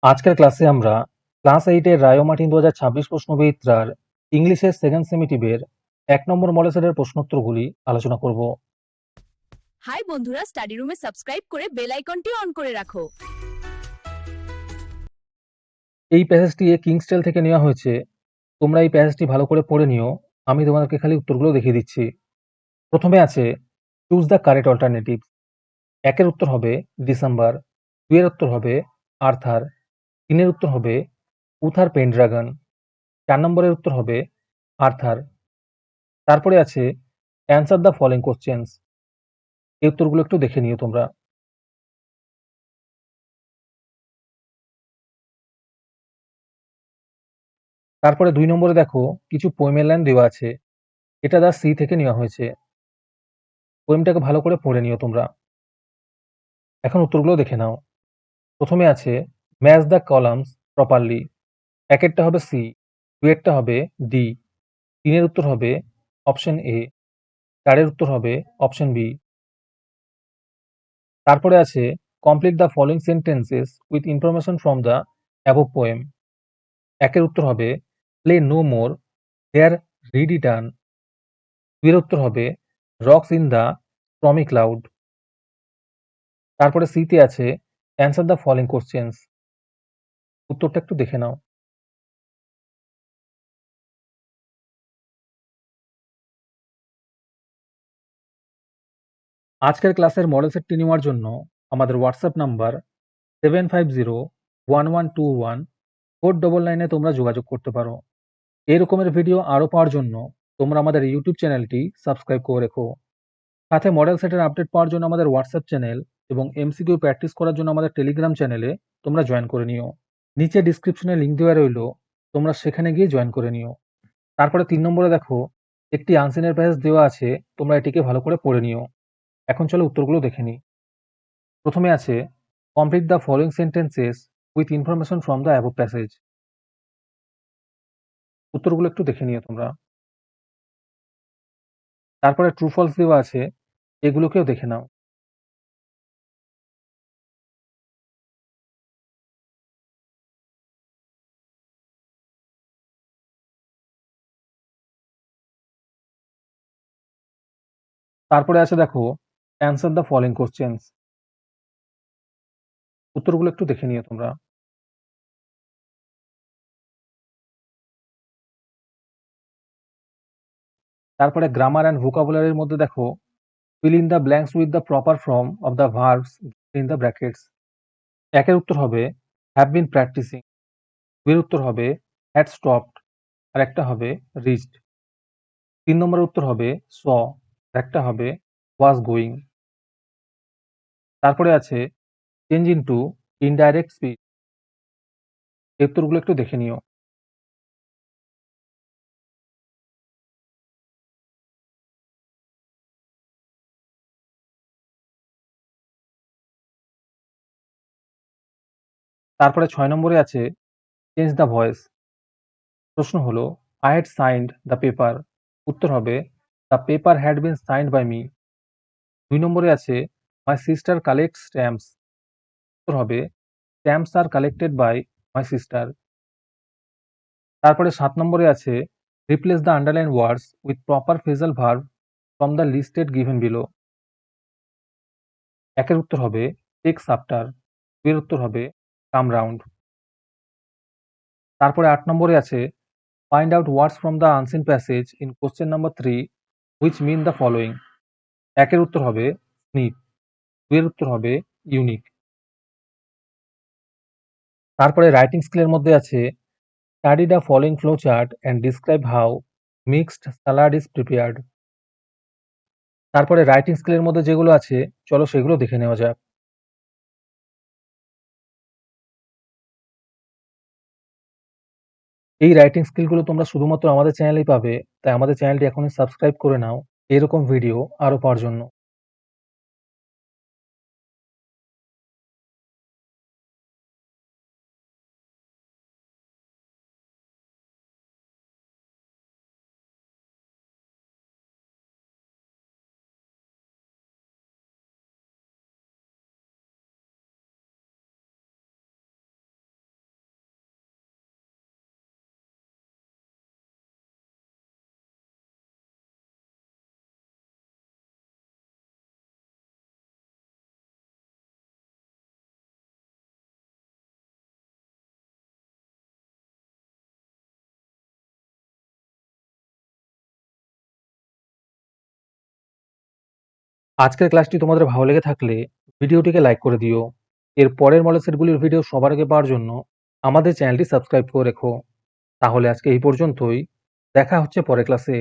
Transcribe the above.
আজকের ক্লাসে আমরা ক্লাস 8 এর রায় ও মার্টিন 2026 প্রশ্নবিচিত্রার ইংলিশের সেকেন্ড সেমিটিভের 1 নম্বর মডেল সেটের প্রশ্নোত্তরগুলি আলোচনা করব। হাই বন্ধুরা, স্টাডি রুমে সাবস্ক্রাইব করে বেল আইকনটি অন করে রাখো। এই প্যাসেজটি কিংস্টেল থেকে নেওয়া হয়েছে। তোমরা এই প্যাসেজটি ভালো করে পড়ে নিও। আমি তোমাদেরকে খালি উত্তরগুলো দেখিয়ে দিচ্ছি। প্রথমে আছে চুজ দ্য কারেক্ট অল্টারনেটিভ। 1 এর উত্তর হবে ডিসেম্বর, 2 এর উত্তর হবে আর্থার, 3 এর উত্তর হবে উথার পেনড্রাগন, 4 নম্বরের উত্তর হবে আর্থার। তারপরে আছে অ্যান্সার দ্য ফলোইং কোশ্চেনস। এই উত্তরগুলো একটু দেখে নিও তোমরা। তারপরে 2 নম্বরে দেখো কিছু পোয়েমের লাইন দেওয়া আছে। এটা দ্য সি থেকে নেওয়া হয়েছে। পোয়েমটাকে ভালো করে পড়ে নিও তোমরা। এখন উত্তরগুলো দেখে নাও। প্রথমে আছে ম্যাচ দ্য কলামস প্রপারলি। 1 এরটা হবে সি, 2 এরটা হবে ডি, 3 এর উত্তর হবে অপশন এ, 4 এর উত্তর হবে অপশন বি। তারপরে আছে complete the following sentences with information from the above poem. 1 এর উত্তর হবে play no more their ready turn, 2 এর উত্তর হবে rocks in the stormy cloud. তারপরে সিতে আছে অ্যান্সার দ্য ফলোইং কোশ্চেনস। উত্তরটা একটু দেখে নাও। আজকের ক্লাসের মডেল সেটটি নেওয়ার জন্য আমাদের হোয়াটসঅ্যাপ নাম্বার 7501114999 তোমরা যোগাযোগ করতে পারো। এই রকমের ভিডিও আরও পাওয়ার জন্য তোমরা আমাদের ইউটিউব চ্যানেলটি সাবস্ক্রাইব করে রেখো। সাথে মডেল সেটের আপডেট পাওয়ার জন্য আমাদের হোয়াটসঅ্যাপ চ্যানেল এবং এমসিকিউ প্র্যাকটিস করার জন্য আমাদের টেলিগ্রাম চ্যানেলে তোমরা জয়েন করে নিও। নিচে ডিসক্রিপশনে লিঙ্ক দেওয়া রইল, তোমরা সেখানে গিয়ে জয়েন করে নিও। তারপরে 3 নম্বরে দেখো একটি আনসিনের প্যাসেজ দেওয়া আছে, তোমরা এটিকে ভালো করে পড়ে নিও। এখন চলো উত্তরগুলো দেখে নিই। প্রথমে আছে complete the following sentences with information from the above passage. উত্তরগুলো একটু দেখে নিও তোমরা। তারপরে ট্রু ফলস দেওয়া আছে, এগুলোকেও দেখে নাও। তারপরে আছে দেখো অ্যান্সার দ্য ফলোইং কোশ্চেনস। উত্তরগুলো একটু দেখে নিও তোমরা। তারপরে গ্রামার অ্যান্ড ভোকাবুলারির মধ্যে দেখো fill in the blanks with the proper form of the verbs in the brackets. 1 এর উত্তর হবে হ্যাভ বিন প্র্যাকটিসিং, 2 এর উত্তর হবে হ্যাড স্টপড, আর একটা হবে রিচড। 3 নম্বরের উত্তর হবে স, আর একটা হবে ওয়াজ গোয়িং। তারপরে আছে চেঞ্জ ইনটু ইনডাইরেক্ট স্পিচ। এই উত্তরগুলো একটু দেখে নিও। তারপরে 6 নম্বরে আছে চেঞ্জ দ্য ভয়েস। প্রশ্ন হলো I had signed the paper. উত্তর হবে the paper had been signed by me. 2 নম্বরে আছে মাই সিস্টার কালেক্ট স্ট্যাম্পস। উত্তর হবে stamps are collected by my sister. তারপরে 7 নম্বরে আছে replace the underline words with proper phrasal verb from the listed given below. 1 এর উত্তর হবে টেক্স আফটার, 2 এর উত্তর হবে কাম রাউন্ড। তারপরে 8 নম্বরে আছে find out words from the unseen passage in question number 3 which mean the following. 1 এর উত্তর হবে স্নিপ, 2 এর উত্তর হবে ইউনিক। তারপরে রাইটিং স্কিলের মধ্যে আছে study the following flow chart and describe how mixed salad is prepared. তারপরে রাইটিং স্কিলের মধ্যে যেগুলো আছে চলো সেগুলো দেখে নেওয়া যাক। এই রাইটিং স্কিলগুলো তোমরা শুধুমাত্র আমাদের চ্যানেলেই পাবে, তাই আমাদের চ্যানেলটি এখনই সাবস্ক্রাইব করে নাও এরকম ভিডিও আরও পাওয়ার জন্য। আজকের ক্লাসটি তোমাদের ভালো লেগে থাকলে ভিডিওটিকে লাইক করে দিও। এর পরের মডেল সেটগুলির ভিডিও সবার আগে পাওয়ার জন্য আমাদের চ্যানেলটি সাবস্ক্রাইব করে রেখো। তাহলে আজকে এই পর্যন্তই। দেখা হচ্ছে পরের ক্লাসে।